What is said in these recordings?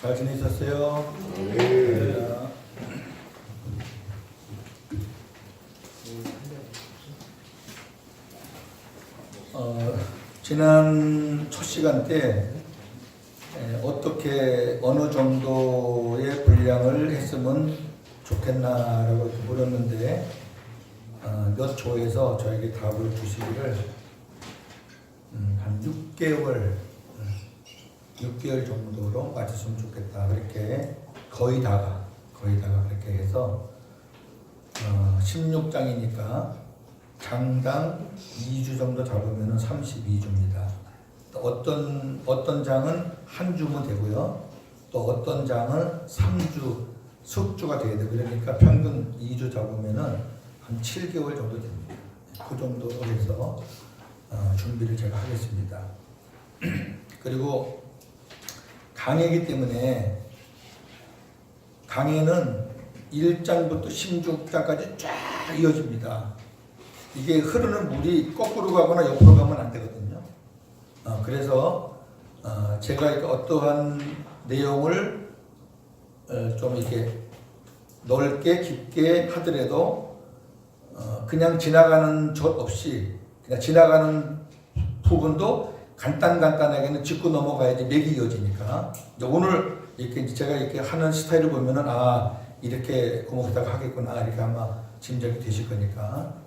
잘 지내셨어요? 네. 지난 첫 시간 때 어떻게 어느 정도의 분량을 했으면 좋겠나라고 물었는데 몇 조에서 저에게 답을 주시기를 한 6개월 정도로 맞췄으면 좋겠다. 그렇게 거의 다가 그렇게 해서 16장이니까 장당 2주 정도 잡으면 32주입니다. 어떤 장은 한 주면 되고요. 또 어떤 장은 3주, 숙주가 돼야 되고, 그러니까 평균 2주 잡으면 한 7개월 정도 됩니다. 그 정도로 해서 준비를 제가 하겠습니다. 그리고 강해이기 때문에 강해는 1장부터 16장까지 쫙 이어집니다. 이게 흐르는 물이 거꾸로 가거나 옆으로 가면 안 되거든요. 그래서 제가 어떠한 내용을 좀 이렇게 넓게 깊게 하더라도 그냥 지나가는 것 없이 그냥 지나가는 부분도 간단하게는 짚고 넘어가야지 맥이 이어지니까. 오늘 이렇게 제가 이렇게 하는 스타일을 보면은 이렇게 구멍에다가 하겠구나 이렇게 아마 짐작이 되실 거니까.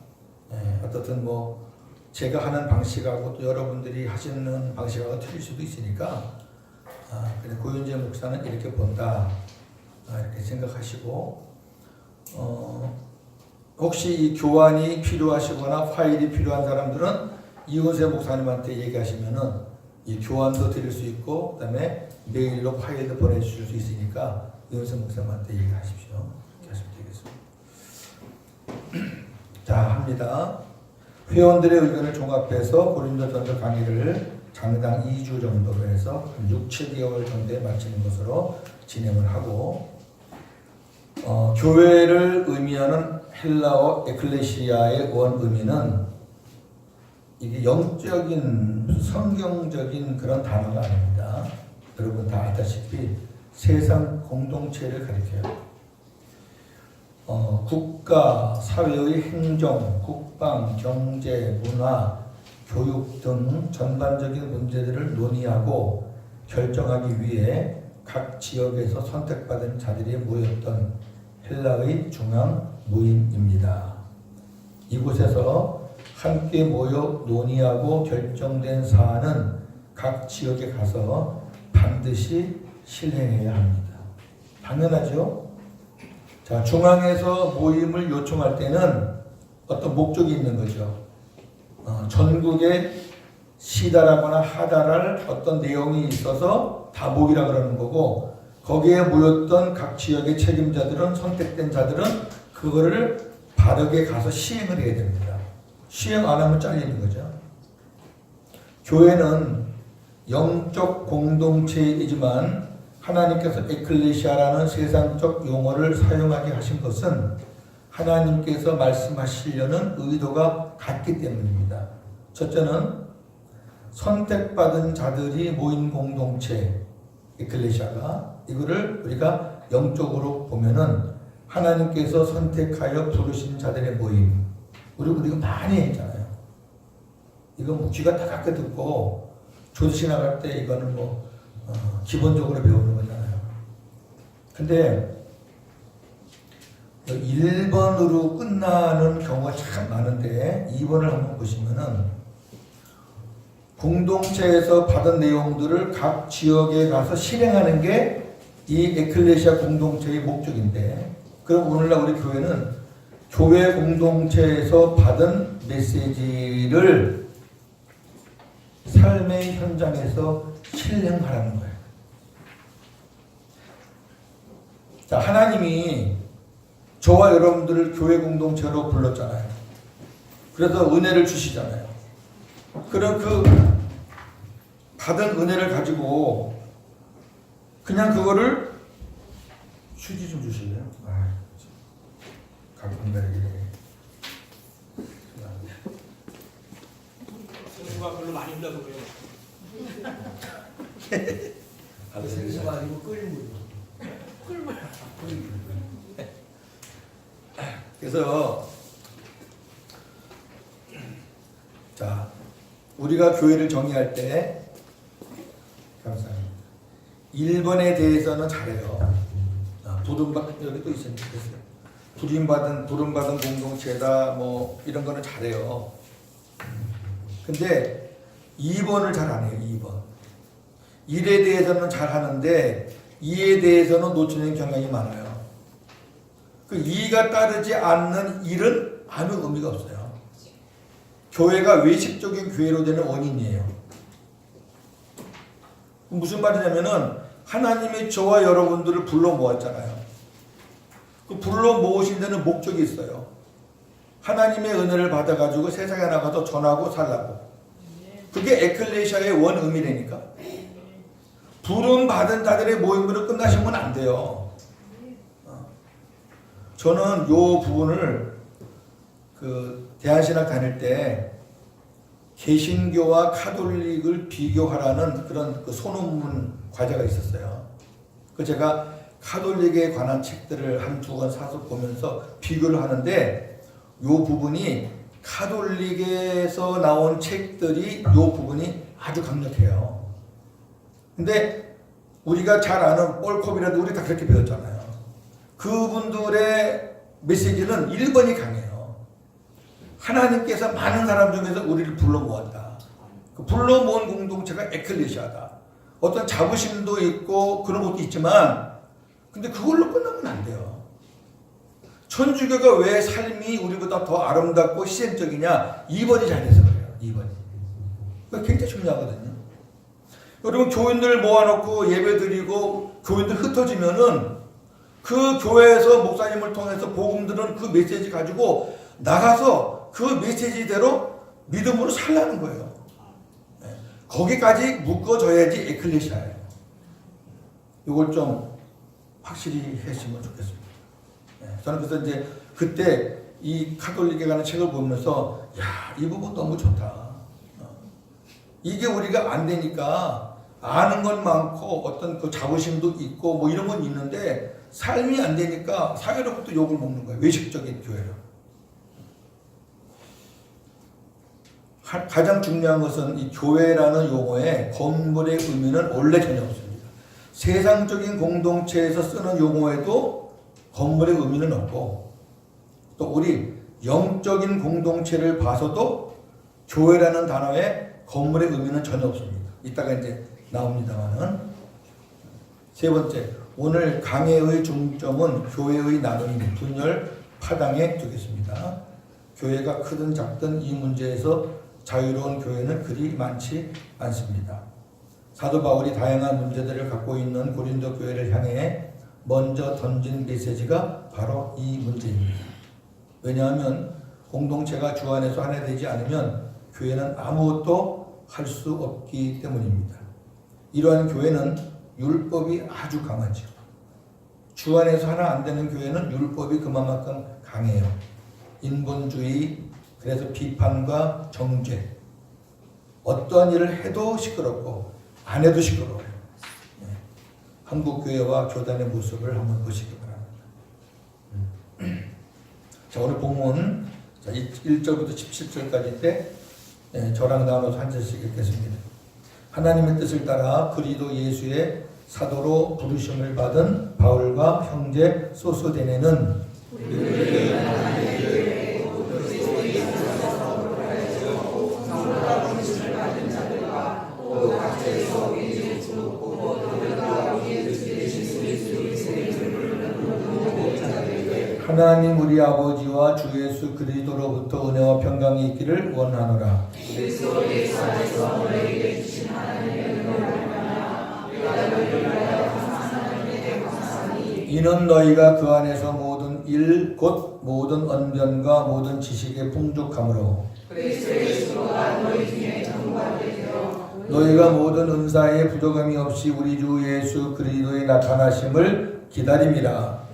어떻든 뭐 제가 하는 방식하고 또 여러분들이 하시는 방식하고 틀릴 수도 있으니까 그냥 고윤재 목사는 이렇게 본다 이렇게 생각하시고 혹시 이 교환이 필요하시거나 파일이 필요한 사람들은 이훈세 목사님한테 얘기하시면은 이 교환도 드릴 수 있고 그다음에 메일로 파일도 보내주실 수 있으니까 이훈세 목사님한테 얘기하십시오. 그렇게 하시면 되겠습니다. 자, 합니다. 회원들의 의견을 종합해서 고린도전서 강의를 장당 2주 정도로 해서 6, 7개월 정도에 마치는 것으로 진행을 하고 교회를 의미하는 헬라어 에클레시아의 원 의미는 이게 영적인 성경적인 그런 단어가 아닙니다. 여러분 다 알다시피 세상 공동체를 가리켜요. 국가, 사회의 행정, 국방, 경제, 문화, 교육 등 전반적인 문제들을 논의하고 결정하기 위해 각 지역에서 선택받은 자들이 모였던 헬라의 중앙 모임입니다. 이곳에서 함께 모여 논의하고 결정된 사안은 각 지역에 가서 반드시 실행해야 합니다. 당연하죠? 자, 중앙에서 모임을 요청할 때는 어떤 목적이 있는 거죠. 전국에 시달하거나 하달할 어떤 내용이 있어서 다목이라 그러는 거고, 거기에 모였던 각 지역의 책임자들은, 선택된 자들은 그거를 바르게 가서 시행을 해야 됩니다. 시행 안 하면 잘리는 거죠. 교회는 영적 공동체이지만 하나님께서 에클레시아라는 세상적 용어를 사용하게 하신 것은 하나님께서 말씀하시려는 의도가 같기 때문입니다. 첫째는 선택받은 자들이 모인 공동체 에클레시아가, 이거를 우리가 영적으로 보면은 하나님께서 선택하여 부르신 자들의 모임. 우리가 많이 했잖아요. 이거 뭐 귀가 따갑게 듣고 조시 나갈 때 이거는 기본적으로 배우는 거잖아요. 근데 1번으로 끝나는 경우가 참 많은데 2번을 한번 보시면은 공동체에서 받은 내용들을 각 지역에 가서 실행하는 게 이 에클레시아 공동체의 목적인데, 그럼 오늘날 우리 교회는 교회 공동체에서 받은 메시지를 삶의 현장에서 실행하라는 거예요. 자, 하나님이 저와 여러분들을 교회 공동체로 불렀잖아요. 그래서 은혜를 주시잖아요. 그럼 그 받은 은혜를 가지고 그냥 그거를 휴지 좀 주실래요? 가끔 가야게. 누가 별로 많이 흘러서 그래요. 생수가 아니고 끓물이요. 끓물. 그래서 자, 우리가 교회를 정의할 때 감사합니다. 1번에 대해서는 잘해요. 부름받은 여기 또 있으니까 부름받은 공동체다 뭐 이런 거는 잘해요. 근데 2번을 잘 안 해요. 2번. 1에 대해서는 잘 하는데 2에 대해서는 놓치는 경향이 많아요. 그 2가 따르지 않는 1은 아무 의미가 없어요. 교회가 외식적인 교회로 되는 원인이에요. 무슨 말이냐면은 하나님이 저와 여러분들을 불러 모았잖아요. 그 불러 모으신 데는 목적이 있어요. 하나님의 은혜를 받아가지고 세상에 나가서 전하고 살라고. 그게 에클레시아의 원 의미라니까. 부름 받은 자들의 모임으로 끝나시면 안 돼요. 저는 요 부분을 그 대한신학 다닐 때 개신교와 카톨릭을 비교하라는 그런 그 소논문 과제가 있었어요. 그 제가 카톨릭에 관한 책들을 한두 권 사서 보면서 비교를 하는데 요 부분이 카톨릭에서 나온 책들이 요 부분이 아주 강력해요. 근데 우리가 잘 아는 폴컵이라도 우리 다 그렇게 배웠잖아요. 그분들의 메시지는 1번이 강해요. 하나님께서 많은 사람 중에서 우리를 불러 모았다. 그 불러 모은 공동체가 에클레시아다. 어떤 자부심도 있고 그런 것도 있지만 근데 그걸로 끝나면 안 돼요. 천주교가 왜 삶이 우리보다 더 아름답고 희생적이냐? 2번이 잘해서 그래요. 2번이. 그거 굉장히 중요하거든요. 여러분 교인들 모아놓고 예배드리고 교인들 흩어지면은 그 교회에서 목사님을 통해서 복음 들은 그 메시지 가지고 나가서 그 메시지대로 믿음으로 살라는 거예요. 거기까지 묶어져야지 에클레시아예요. 이걸 좀 확실히 했으면 좋겠습니다. 저는 그래서 이제 그때 이 카톨릭에 관한 책을 보면서 야, 이 부분 너무 좋다. 이게 우리가 안 되니까 아는 건 많고 어떤 그 자부심도 있고 뭐 이런 건 있는데 삶이 안 되니까 사회로부터 욕을 먹는 거예요. 외식적인 교회로. 가장 중요한 것은 이 교회라는 용어의 건물의 의미는 원래 전혀 없습니다. 세상적인 공동체에서 쓰는 용어에도 건물의 의미는 없고 또 우리 영적인 공동체를 봐서도 교회라는 단어에 건물의 의미는 전혀 없습니다. 이따가 이제 나옵니다만은. 세 번째, 오늘 강해의 중점은 교회의 나눔, 분열, 파당에 두겠습니다. 교회가 크든 작든 이 문제에서 자유로운 교회는 그리 많지 않습니다. 사도 바울이 다양한 문제들을 갖고 있는 고린도 교회를 향해 먼저 던진 메시지가 바로 이 문제입니다. 왜냐하면 공동체가 주 안에서 하나 되지 않으면 교회는 아무것도 할 수 없기 때문입니다. 이러한 교회는 율법이 아주 강하죠. 주 안에서 하나 안 되는 교회는 율법이 그만큼 강해요. 인본주의, 그래서 비판과 정죄. 어떠한 일을 해도 시끄럽고 안 해도 시끄러워요. 한국 교회와 교단의 모습을 한번 보시기 바랍니다. 자, 오늘 본문 1절부터 17절까지 때 저랑 나눠서 한 절씩 읽겠습니다. 하나님의 뜻을 따라 그리스도 예수의 사도로 부르심을 받은 바울과 형제 소스데네는 하나님 우리 아버지와 주 예수 그리스도로부터 은혜와 평강이 있기를 원하노라. 이는 너희가 그 안에서 모든 일 곧 모든 언변과 모든 지식에 풍족함으로 너희가 모든 은사에 부족함이 없이 우리 주 예수 그리스도의 나타나심을 기다림이라.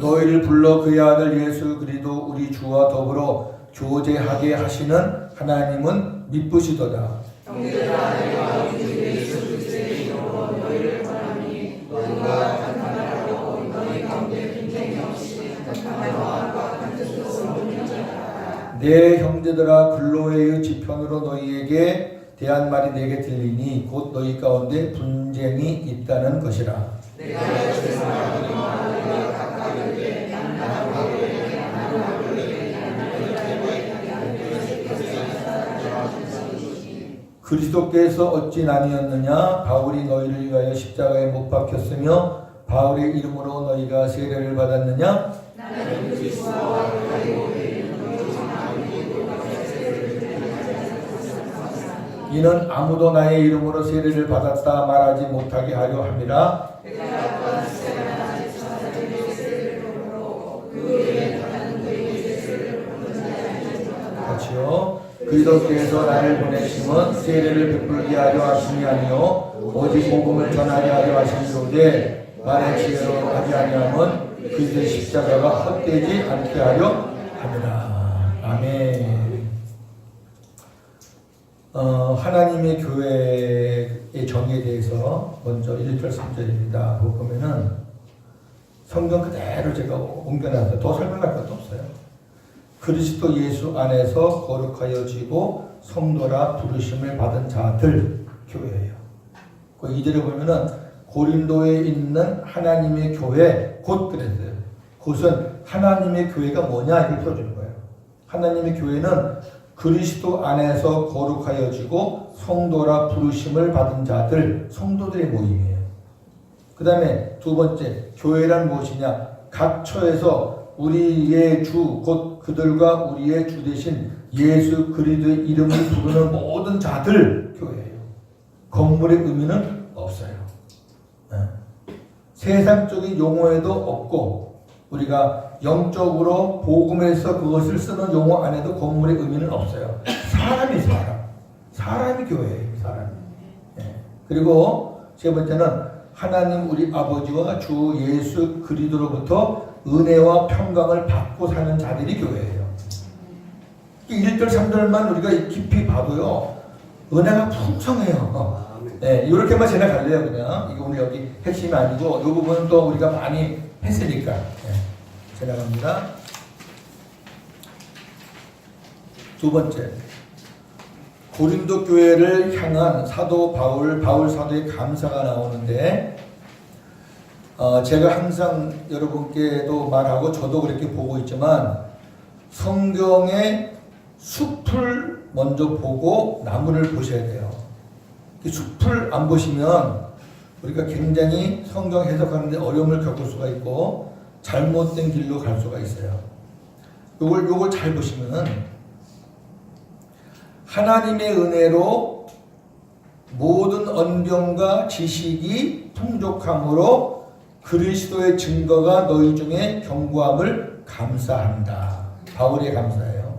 너희를 불러 그의 아들 예수 그리스도 우리 주와 더불어 교제하게 하시는 하나님은 미쁘시도다. 내 형제들아 근로의 지편으로 너희에게 대한 말이 내게 들리니 곧 너희 가운데 분쟁이 있다는 것이라. 그리스도께서 어찌 나뉘었느냐? 바울이 너희를 위하여 십자가에 못 박혔으며 바울의 이름으로 너희가 세례를 받았느냐? 이는 아무도 나의 이름으로 세례를 받았다 말하지 못하게 하려 함이라. 같이요. 그리스도께서 나를 보내심은 세례를 베풀게 하려 하심이 아니요 오직 복음을 전하게 하려 하심이로되 말의 지혜로 하지 아니함은 그리스도의 십자가가 헛되지 않게 하려 함이라. 아멘. 하나님의 교회의 정의에 대해서 먼저 1절 3절입니다. 보면은 성경 그대로 제가 옮겨놨어요. 더 설명할 것도 없어요. 그리스도 예수 안에서 거룩하여지고 성도라 부르심을 받은 자들 교회예요. 그 2절에 보면은 고린도에 있는 하나님의 교회 곧 그랬어요. 그것은 하나님의 교회가 뭐냐 이걸 풀어주는 거예요. 하나님의 교회는 그리스도 안에서 거룩하여지고 성도라 부르심을 받은 자들, 성도들의 모임이에요. 그 다음에 두 번째, 교회란 무엇이냐? 각 처에서 우리의 주, 곧 그들과 우리의 주 대신 예수 그리스도의 이름을 부르는 모든 자들 교회예요. 건물의 의미는 없어요. 세상적인 용어에도 없고 우리가 영적으로 복음에서 그것을 쓰는 용어 안에도 건물의 의미는 없어요. 사람이 교회예요. 사람이. 그리고 세 번째는 하나님 우리 아버지와 주 예수 그리스도로부터 은혜와 평강을 받고 사는 자들이 교회예요. 1절 3절만 우리가 깊이 봐도요 은혜가 풍성해요. 이렇게만 지나갈래요. 그냥 이게 오늘 여기 핵심이 아니고 이 부분은 또 우리가 많이 했으니까 지나갑니다. 두 번째, 고린도 교회를 향한 사도 바울 사도의 감사가 나오는데 제가 항상 여러분께도 말하고 저도 그렇게 보고 있지만 성경의 숲을 먼저 보고 나무를 보셔야 돼요. 숲을 안 보시면 우리가 굉장히 성경 해석하는데 어려움을 겪을 수가 있고 잘못된 길로 갈 수가 있어요. 요걸 잘 보시면 하나님의 은혜로 모든 언변과 지식이 풍족함으로 그리스도의 증거가 너희 중에 견고함을 감사한다. 바울의 감사예요.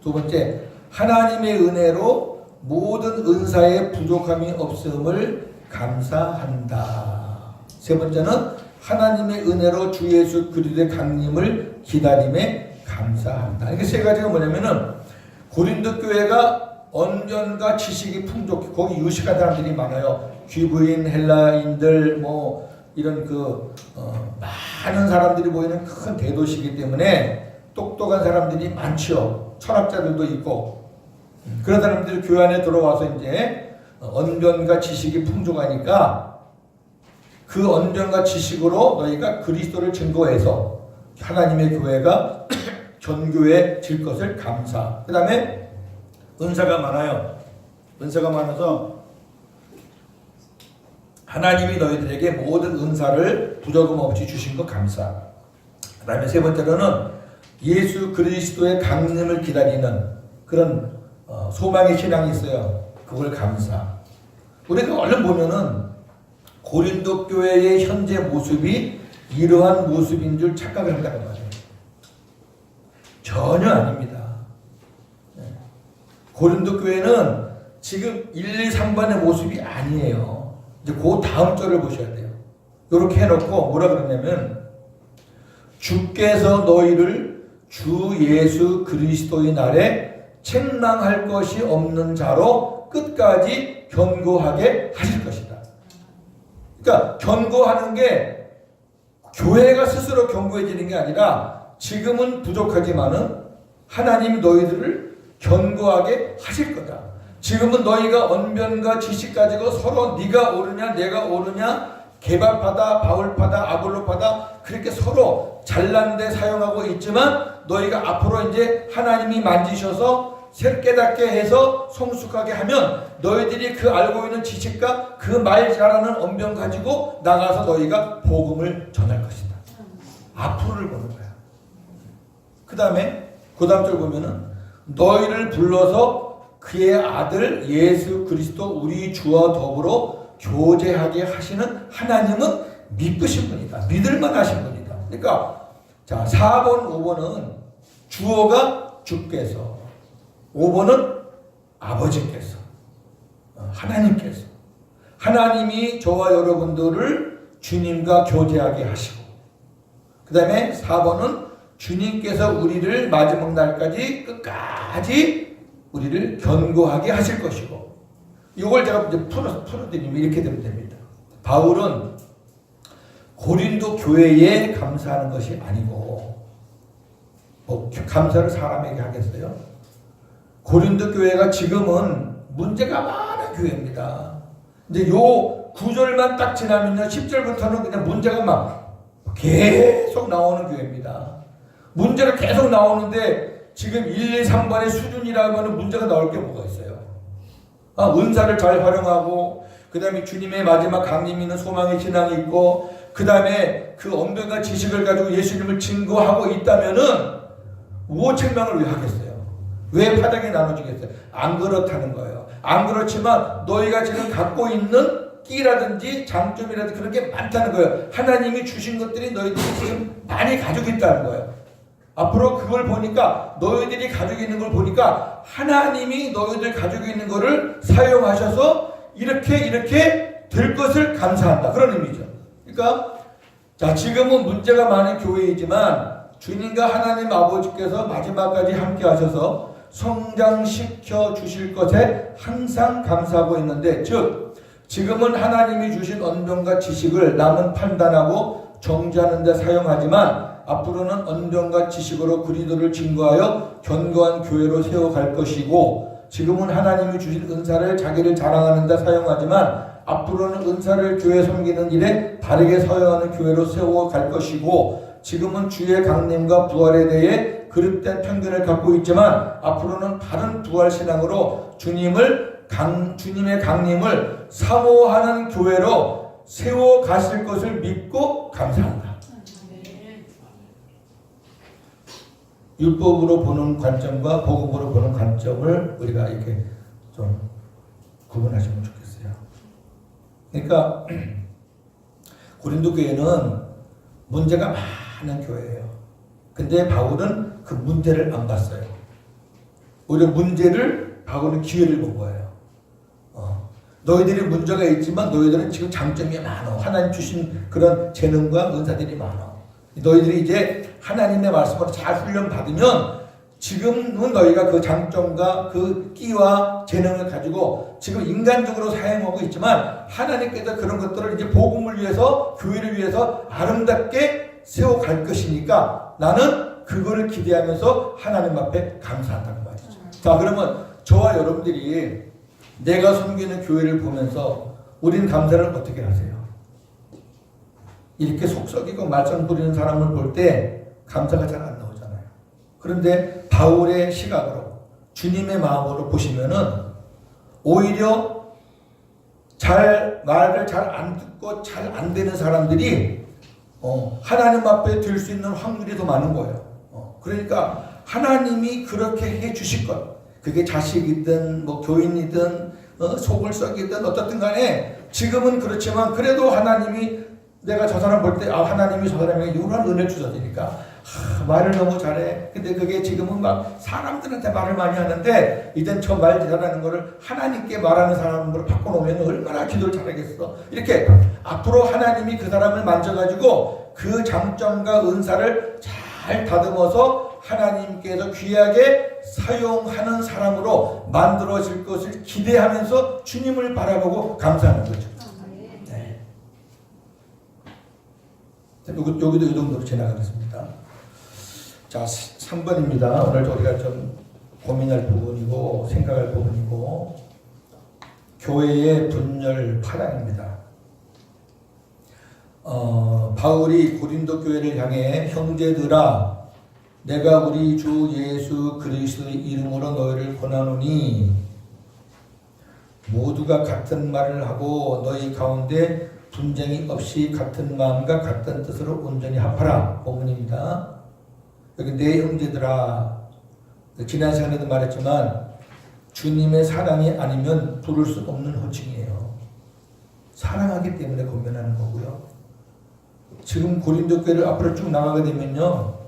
두 번째, 하나님의 은혜로 모든 은사에 부족함이 없음을 감사한다. 세 번째는 하나님의 은혜로 주 예수 그리스도의 강림을 기다림에 감사한다. 이게 세 가지가 뭐냐면은 고린도 교회가 언변과 지식이 풍족해. 거기 유식한 사람들이 많아요. 귀부인, 헬라인들, 뭐 이런 많은 사람들이 모이는 큰 대도시이기 때문에 똑똑한 사람들이 많죠. 철학자들도 있고. 그런 사람들이 교회 안에 들어와서 이제 언변과 지식이 풍족하니까 그 언변과 지식으로 너희가 그리스도를 증거해서 하나님의 교회가 전교해질 것을 감사. 그 다음에 은사가 많아요. 은사가 많아서 하나님이 너희들에게 모든 은사를 부족함 없이 주신 것 감사. 그 다음에 세 번째로는 예수 그리스도의 강림을 기다리는 그런 소망의 신앙이 있어요. 그걸 감사. 우리가 얼른 보면은 고린도 교회의 현재 모습이 이러한 모습인 줄 착각을 한다고 말해요. 전혀 아닙니다. 고린도 교회는 지금 1, 2, 3번의 모습이 아니에요. 이제 그 다음 절을 보셔야 돼요. 이렇게 해놓고 뭐라 그러냐면 주께서 너희를 주 예수 그리스도의 날에 책망할 것이 없는 자로 끝까지 견고하게 하실 것이다. 그러니까 견고하는 게 교회가 스스로 견고해지는 게 아니라 지금은 부족하지만은 하나님 너희들을 견고하게 하실 거다. 지금은 너희가 언변과 지식 가지고 서로 네가 옳으냐 내가 옳으냐 개바파다 바울파다 아볼로파다 그렇게 서로 잘난 데 사용하고 있지만 너희가 앞으로 이제 하나님이 만지셔서 깨닫게 해서 성숙하게 하면 너희들이 그 알고 있는 지식과 그 말 잘하는 언변 가지고 나가서 너희가 복음을 전할 것이다. 앞으로를 보는 거야. 그 다음에 그 다음 절 보면은 너희를 불러서 그의 아들 예수 그리스도 우리 주와 더불어 교제하게 하시는 하나님은 믿으신 분이다. 믿을만 하신 분이다. 그러니까 자 4번 5번은 주어가 주께서 5번은 아버지께서 하나님께서 하나님이 저와 여러분들을 주님과 교제하게 하시고 그 다음에 4번은 주님께서 우리를 마지막 날까지 끝까지 우리를 견고하게 하실 것이고 이걸 제가 이제 풀어드리면 이렇게 되면 됩니다. 바울은 고린도 교회에 감사하는 것이 아니고 뭐 감사를 사람에게 하겠어요? 고린도 교회가 지금은 문제가 많은 교회입니다. 근데 요 9절만 딱 지나면요 10절부터는 그냥 문제가 막 계속 나오는 교회입니다. 문제가 계속 나오는데 지금 1, 2, 3번의 수준이라면 문제가 나올 게 뭐가 있어요? 은사를 잘 활용하고 그 다음에 주님의 마지막 강림이 있는 소망의 신앙이 있고 그 다음에 그 언변과 지식을 가지고 예수님을 증거하고 있다면은 뭐 책망을 왜 하겠어요? 왜 바닥에 나눠주겠어요? 안 그렇다는 거예요. 안 그렇지만 너희가 지금 갖고 있는 끼라든지 장점이라든지 그런 게 많다는 거예요. 하나님이 주신 것들이 너희들이 지금 많이 가지고 있다는 거예요. 앞으로 그걸 보니까 너희들이 가지고 있는 걸 보니까 하나님이 너희들 가지고 있는 거를 사용하셔서 이렇게 될 것을 감사한다. 그런 의미죠. 그러니까 자 지금은 문제가 많은 교회이지만 주님과 하나님 아버지께서 마지막까지 함께 하셔서 성장시켜 주실 것에 항상 감사하고 있는데 즉 지금은 하나님이 주신 언변과 지식을 남은 판단하고 정죄하는 데 사용하지만 앞으로는 언변과 지식으로 그리스도를 증거하여 견고한 교회로 세워갈 것이고 지금은 하나님이 주신 은사를 자기를 자랑하는 데 사용하지만 앞으로는 은사를 교회 섬기는 일에 바르게 사용하는 교회로 세워갈 것이고 지금은 주의 강림과 부활에 대해 그릇된 편견을 갖고 있지만 앞으로는 바른 부활신앙으로 주님의 강림을 사모하는 교회로 세워가실 것을 믿고 감사한다. 율법으로 보는 관점과 복음으로 보는 관점을 우리가 이렇게 좀 구분하시면 좋겠어요. 그러니까 고린도 교회는 문제가 많은 교회예요. 근데 바울은 그 문제를 안 봤어요. 오히려 문제를 바울은 기회를 본 거예요. 너희들이 문제가 있지만 너희들은 지금 장점이 많아. 하나님 주신 그런 재능과 은사들이 많아. 너희들이 이제 하나님의 말씀으로 잘 훈련받으면 지금은 너희가 그 장점과 그 끼와 재능을 가지고 지금 인간적으로 사용하고 있지만 하나님께서 그런 것들을 이제 복음을 위해서 교회를 위해서 아름답게 세워갈 것이니까 나는 그거를 기대하면서 하나님 앞에 감사한다는 말이죠. 자 그러면 저와 여러분들이 내가 섬기는 교회를 보면서 우리는 감사를 어떻게 하세요? 이렇게 속썩이고 말썽 부리는 사람을 볼 때 감사가 잘 안 나오잖아요. 그런데 바울의 시각으로 주님의 마음으로 보시면은 오히려 말을 잘 안 듣고 잘 안 되는 사람들이 하나님 앞에 들 수 있는 확률이 더 많은 거예요. 그러니까 하나님이 그렇게 해 주실 것 그게 자식이든 뭐 교인이든 속을 썩이든 어떻든 간에 지금은 그렇지만 그래도 하나님이 내가 저 사람 볼 때 하나님이 저 사람에게 이런 은혜를 주셨으니까 말을 너무 잘해. 근데 그게 지금은 막 사람들한테 말을 많이 하는데 이젠 저 말 잘하는 거를 하나님께 말하는 사람으로 바꿔놓으면 얼마나 기도를 잘하겠어. 이렇게 앞으로 하나님이 그 사람을 만져가지고 그 장점과 은사를 잘 다듬어서 하나님께서 귀하게 사용하는 사람으로 만들어질 것을 기대하면서 주님을 바라보고 감사하는 거죠. 네. 여기도 이 정도로 지나가겠습니다. 자, 3번입니다. 오늘 우리가 좀 고민할 부분이고 생각할 부분이고 교회의 분열 파랑입니다. 바울이 고린도 교회를 향해 형제들아 내가 우리 주 예수 그리스도의 이름으로 너희를 권하노니 모두가 같은 말을 하고 너희 가운데 분쟁이 없이 같은 마음과 같은 뜻으로 온전히 합하라. 본문입니다. 여기 내 형제들아, 지난 시간에도 말했지만 주님의 사랑이 아니면 부를 수 없는 호칭이에요. 사랑하기 때문에 권면하는 거고요. 지금 고린도 교회를 앞으로 쭉 나가게 되면요,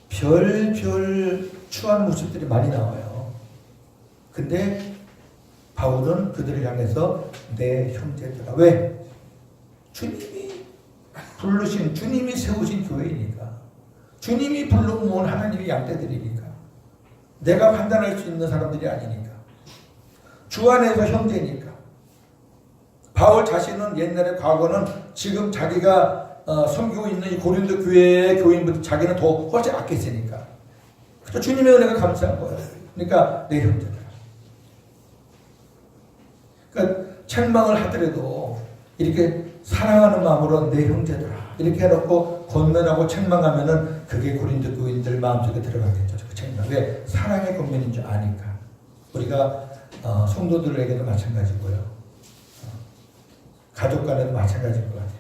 별별 추한 모습들이 많이 나와요. 근데 바울은 그들을 향해서 내 형제들아. 왜? 주님이 부르신, 주님이 세우신 교회이니까. 주님이 불러모은 하나님의 양떼들이니까. 내가 판단할 수 있는 사람들이 아니니까. 주 안에서 형제니까. 바울 자신은 옛날에 과거는 지금 자기가 섬기고 있는 이 고린도 교회의 교인부터 자기는 더 훨씬 아꼈으니까. 그래서 주님의 은혜가 감사한 거예요. 그러니까 내 형제들아. 그러니까 책망을 하더라도 이렇게 사랑하는 마음으로 내 형제들아 이렇게 해놓고 권면하고 책망하면은 그게 고린도 교인들 마음속에 들어가겠죠. 그 책망. 왜? 사랑의 권면인 줄 아니까. 우리가 성도들에게도 마찬가지고요. 가족 간에도 마찬가지일 것 같아요.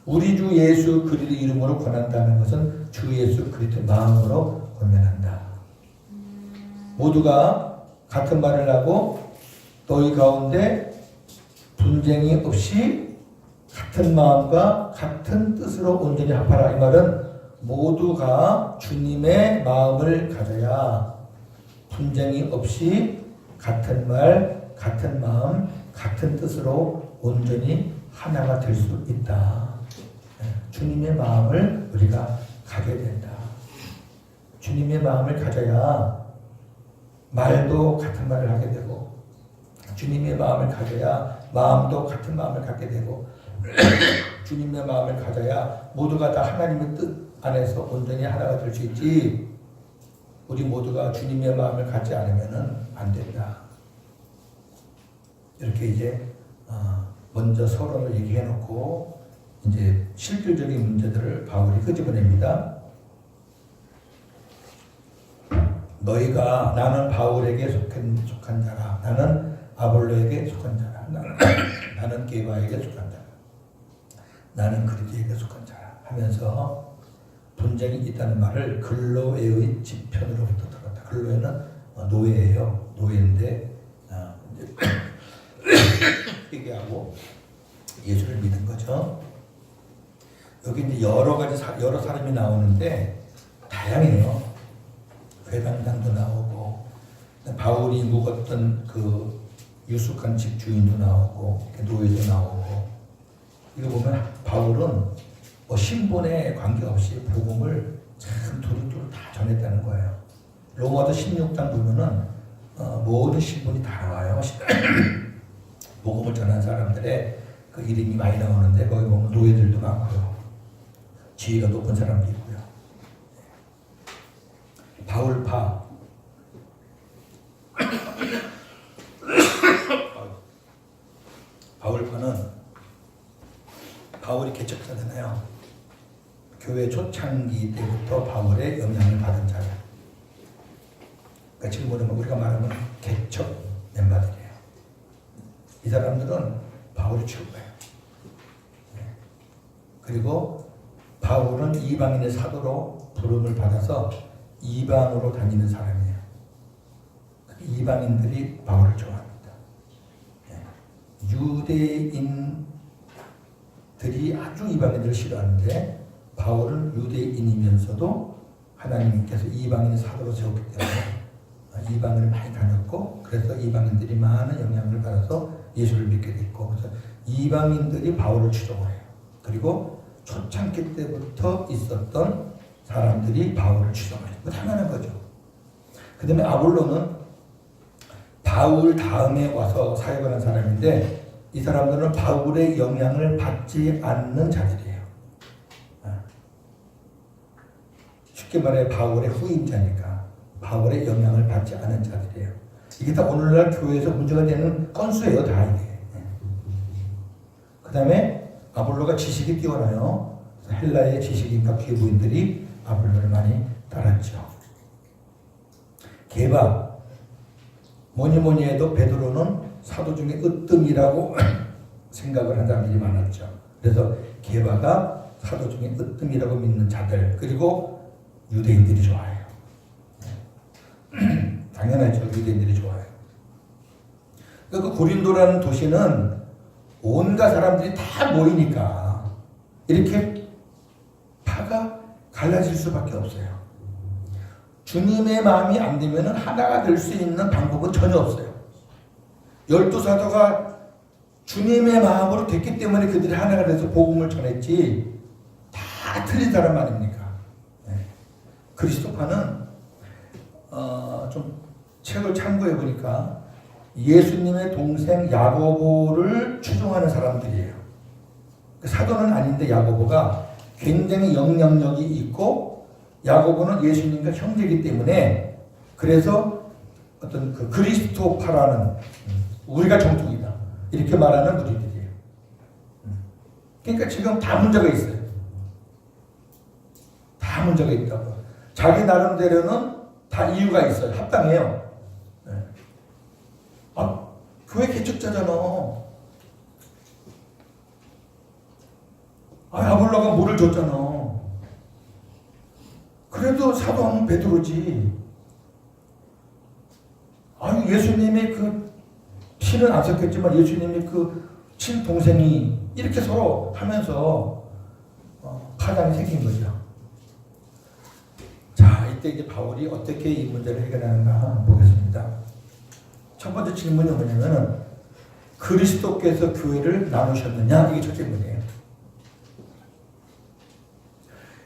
우리 주 예수 그리스도 이름으로 권한다는 것은 주 예수 그리스도 마음으로 권면한다. 모두가 같은 말을 하고 너희 가운데 분쟁이 없이 같은 마음과 같은 뜻으로 온전히 합하라. 이 말은 모두가 주님의 마음을 가져야 분쟁이 없이 같은 말, 같은 마음, 같은 뜻으로 온전히 하나가 될 수 있다. 주님의 마음을 우리가 가져야 된다. 주님의 마음을 가져야 말도 같은 말을 하게 되고 주님의 마음을 가져야 마음도 같은 마음을 갖게 되고 주님의 마음을 가져야 모두가 다 하나님의 뜻 안에서 온전히 하나가 될 수 있지. 우리 모두가 주님의 마음을 갖지 않으면 안 된다. 이렇게 이제 먼저 서론을 얘기해 놓고 이제 실질적인 문제들을 바울이 끄집어냅니다. 너희가 나는 바울에게 속한 자라. 나는 아볼로에게 속한 자라. 나는 게바에게 속한 자라. 나는 그리스도에게 속한 자라. 하면서 분쟁이 있다는 말을 글로에의 지편으로부터 들었다. 글로에는 노예예요. 노예인데 회개하고 예수를 믿은 거죠. 여기 이제 여러 사람이 나오는데 다양해요. 회당장도 나오고 바울이 묵었던 그 유숙한 집 주인도 나오고 노예도 나오고. 이거 보면 바울은 신분에 관계없이 복음을 참 두루두루 다 전했다는 거예요. 로마서 16장 보면은 모든 신분이 다 나와요. 복음을 전한 사람들의 그 이름이 많이 나오는데 거기 보면 노예들도 많고요. 지위가 높은 사람도 있고요. 바울파. 바울파는 바울이 개척자잖아요. 교회 초창기 때부터 바울의 영향을 받은 자예요. 그러니까 지금 보면 우리가 말하면 개척 멤버들이에요. 이 사람들은 바울이 최고예요. 그리고 바울은 이방인의 사도로 부름을 받아서 이방으로 다니는 사람이에요. 이방인들이 바울을 좋아합니다. 유대인들이 아주 이방인들을 싫어하는데 바울은 유대인이면서도 하나님께서 이방인 사도로 세웠기 때문에 이방인을 많이 다녔고 그래서 이방인들이 많은 영향을 받아서 예수를 믿게 됐고 그래서 이방인들이 바울을 추종을 해요. 그리고 초창기 때부터 있었던 사람들이 바울을 추종했고 당연한 거죠. 그 다음에 아볼로는 바울 다음에 와서 사역을 한 사람인데 이 사람들은 바울의 영향을 받지 않는 자들이에요. 쉽게 말해 바울의 후임자니까 바울의 영향을 받지 않은 자들이에요. 이게 다 오늘날 교회에서 문제가 되는 건수예요. 다 이게. 그 다음에 아볼로가 지식이 뛰어나요. 헬라의 지식인과 귀부인들이 아볼로를 많이 따랐죠. 게바 뭐니 해도 베드로는 사도 중에 으뜸이라고 생각을 한 사람들이 많았죠. 그래서 게바가 사도 중에 으뜸이라고 믿는 자들 그리고 유대인들이 좋아해요. 당연하죠. 유대인들이 좋아해요. 그 고린도라는 도시는 온갖 사람들이 다 모이니까 이렇게 파가 갈라질 수밖에 없어요. 주님의 마음이 안 되면 하나가 될 수 있는 방법은 전혀 없어요. 12사도가 주님의 마음으로 됐기 때문에 그들이 하나가 돼서 복음을 전했지 다 틀린 사람 아닙니까? 네. 그리스도파는 좀 책을 참고해 보니까 예수님의 동생 야고보를 추종하는 사람들이에요. 사도는 아닌데 야고보가 굉장히 영향력이 있고 야고보는 예수님과 형제이기 때문에 그래서 어떤 그 그리스도파라는 우리가 정통이다 이렇게 말하는 무리들이에요. 그러니까 지금 다 문제가 있어요. 다 문제가 있다고. 자기 나름대로는 다 이유가 있어요. 합당해요. 네. 교회 개척자잖아. 아볼로가 물을 줬잖아. 그래도 사도하면 베드로지. 예수님의 그 피는 안 섞였지만 예수님의 그 친동생이 이렇게 서로 하면서 파장이 생긴 거죠. 자, 이때 이제 바울이 어떻게 이 문제를 해결하는가 보겠습니다. 첫 번째 질문이 뭐냐면은 그리스도께서 교회를 나누셨느냐? 이게 첫 질문이에요.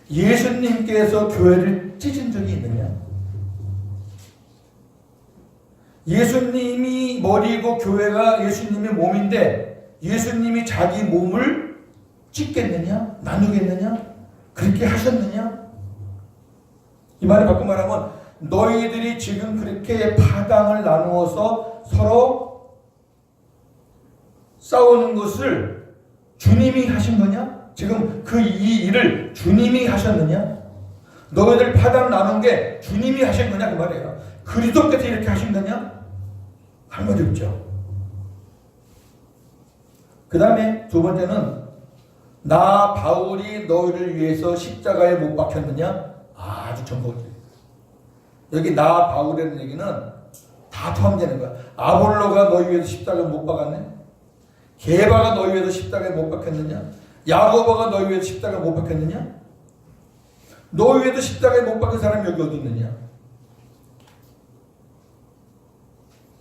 예수님께서 교회를 찢은 적이 있느냐? 예수님이 머리고 교회가 예수님의 몸인데 예수님이 자기 몸을 찢겠느냐? 나누겠느냐? 그렇게 하셨느냐? 이 말을 바꿔 말하면 너희들이 지금 그렇게 파당을 나누어서 서로 싸우는 것을 주님이 하신 거냐? 지금 이 일을 주님이 하셨느냐? 너희들 파당 나눈 게 주님이 하신 거냐? 그 말이에요. 그리스도께서 이렇게 하신 거냐? 할 말이 없죠. 그 다음에 두 번째는 나 바울이 너희를 위해서 십자가에 못 박혔느냐? 아주 전폭적이에요. 여기 나 바울이라는 얘기는 다 포함되는 거야. 아볼로가 너희 위해서 십자가에 못 박았네? 게바가 너희 위해서 십자가에 못 박혔느냐? 야고보가 너희 위해서 십자가에 못 박혔느냐? 너희 위해서 십자가에 못 박힌 사람이 여기 어디 있느냐?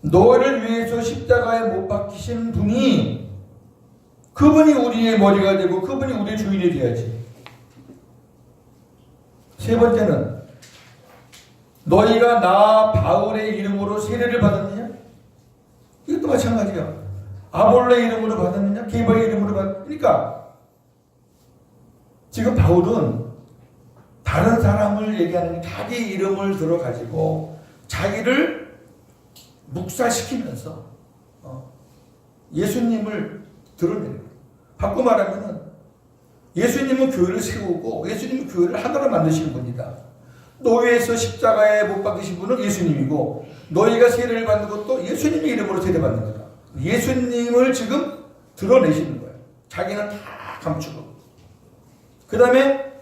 너희를 위해서 십자가에 못 박히신 분이 그분이 우리의 머리가 되고 그분이 우리의 주인이 돼야지. 세 번째는 너희가 나 바울의 이름으로 세례를 받았느냐? 이것도 마찬가지야. 아볼로의 이름으로 받았느냐? 게바의 이름으로 받았느냐? 그러니까 지금 바울은 다른 사람을 얘기하는 게 자기 이름을 들어가지고 자기를 묵살시키면서 예수님을 드러내는 거예요. 바꿔 말하면 예수님은 교회를 세우고 예수님은 교회를 하나로 만드시는 분이다. 너희에서 십자가에 못 박히신 분은 예수님이고 너희가 세례를 받는 것도 예수님의 이름으로 세례받는 거다. 예수님을 지금 드러내시는 거예요. 자기는 다 감추고. 그 다음에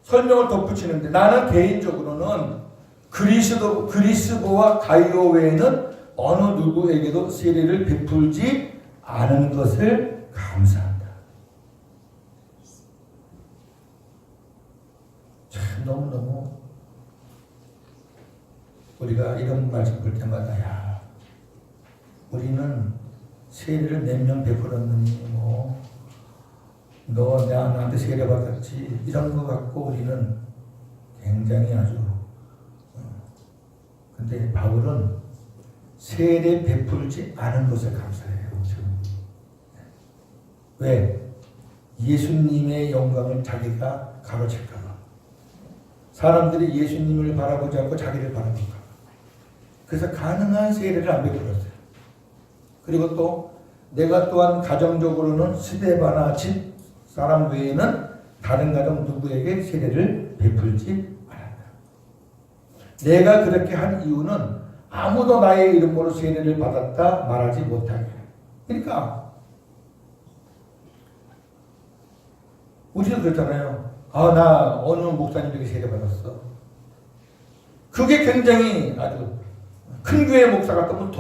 설명을 덧붙이는데 나는 개인적으로는 그리스도와 가이오 외에는 어느 누구에게도 세례를 베풀지 않은 것을 감사한다. 참 너무너무 우리가 이런 말씀 볼 때마다 야 우리는 세례를 몇 명 베풀었느니 너 나한테 세례 받았지 이런 거 갖고 우리는 굉장히 아주. 근데 바울은 세례 베풀지 않은 것을 감사해요. 지금. 왜? 예수님의 영광을 자기가 가로챌까 봐. 사람들이 예수님을 바라보지 않고 자기를 바라볼까 봐. 그래서 가능한 세례를 안 베풀었어요. 그리고 또 내가 또한 가정적으로는 스데바나 집 사람 외에는 다른 가정 누구에게 세례를 베풀지 않았다. 내가 그렇게 한 이유는 아무도 나의 이름으로 세례를 받았다 말하지 못하게. 그러니까 우리도 그렇잖아요. 아, 나 어느 목사님에게 세례 받았어. 그게 굉장히 아주 큰 교회 목사 같으면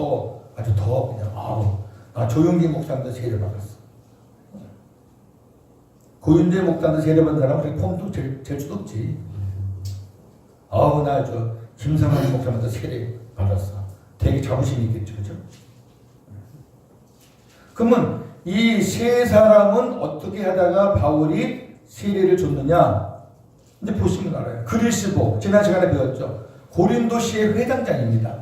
아주 더 그냥 나 조용기 목사한테 세례 받았어. 고윤재 목사한테 세례 받은 사람은 그렇게 폼도 잴 수도 없지. 나 김상환 목사한테 세례 받았어. 되게 자부심이 있겠죠, 그죠? 그러면 이 세 사람은 어떻게 하다가 바울이 세례를 줬느냐? 이제 보시면 알아요. 그리스보, 지난 시간에 배웠죠. 고린도시의 회장장입니다.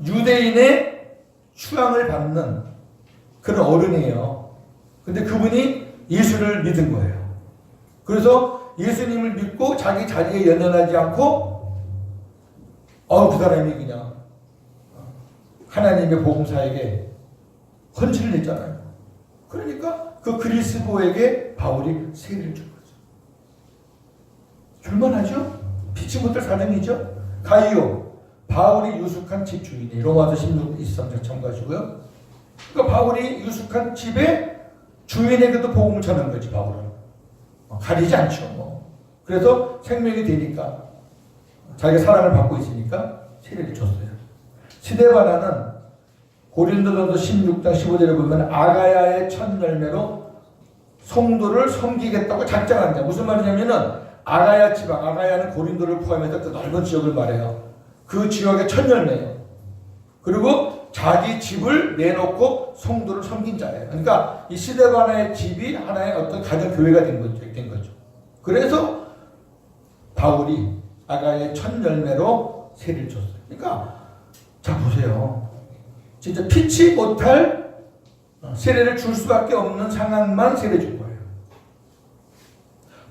유대인의 추앙을 받는 그런 어른이에요. 근데 그분이 예수를 믿은 거예요. 그래서 예수님을 믿고 자기 자리에 연연하지 않고 그 사람이 그냥 하나님의 복음사에게 헌신을 했잖아요. 그러니까 그 그리스도에게 바울이 세례를 준 거죠. 줄만하죠? 피치 못할 사정이죠. 가이오, 바울이 유숙한 집 주인이 로마서 16, 23장 참고하시고요. 그러니까 바울이 유숙한 집에 주인에게도 복음을 전한 거지, 바울은. 가리지 않죠. 뭐. 그래서 생명이 되니까 자기가 사랑을 받고 있으니까 세례를 줬어요. 스데바나는 고린도전서 16장 15절에 보면 아가야의 첫 열매로 성도를 섬기겠다고 작정한 자. 무슨 말이냐면은 아가야 지방, 아가야는 고린도를 포함해서 그 넓은 지역을 말해요. 그 지역의 첫 열매예요. 그리고 자기 집을 내놓고 성도를 섬긴 자예요. 그러니까 이 스데바나의 집이 하나의 어떤 가정 교회가 된 거죠. 그래서 바울이 아가야의 첫 열매로 세례를 줬어요. 그러니까 자 보세요. 진짜 피치 못할 세례를 줄 수밖에 없는 상황만 세례 준 거예요.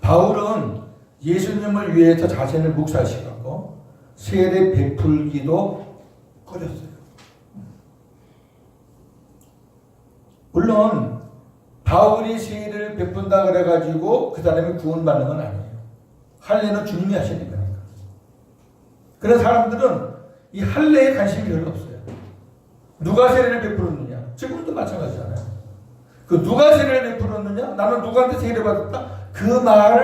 바울은 예수님을 위해서 자신을 묵살시켰고 세례 베풀기도 꺼렸어요. 물론 바울이 세례를 베푼다 그래가지고 그 사람이 구원받는 건 아니에요. 할례는 주님이 하시는 거니까. 그런 사람들은 이 할례에 관심이 별로 없어요. 누가 세례를 베풀었느냐? 지금도 마찬가지잖아요. 그 누가 세례를 베풀었느냐? 나는 누구한테 세례 받았다? 그 말을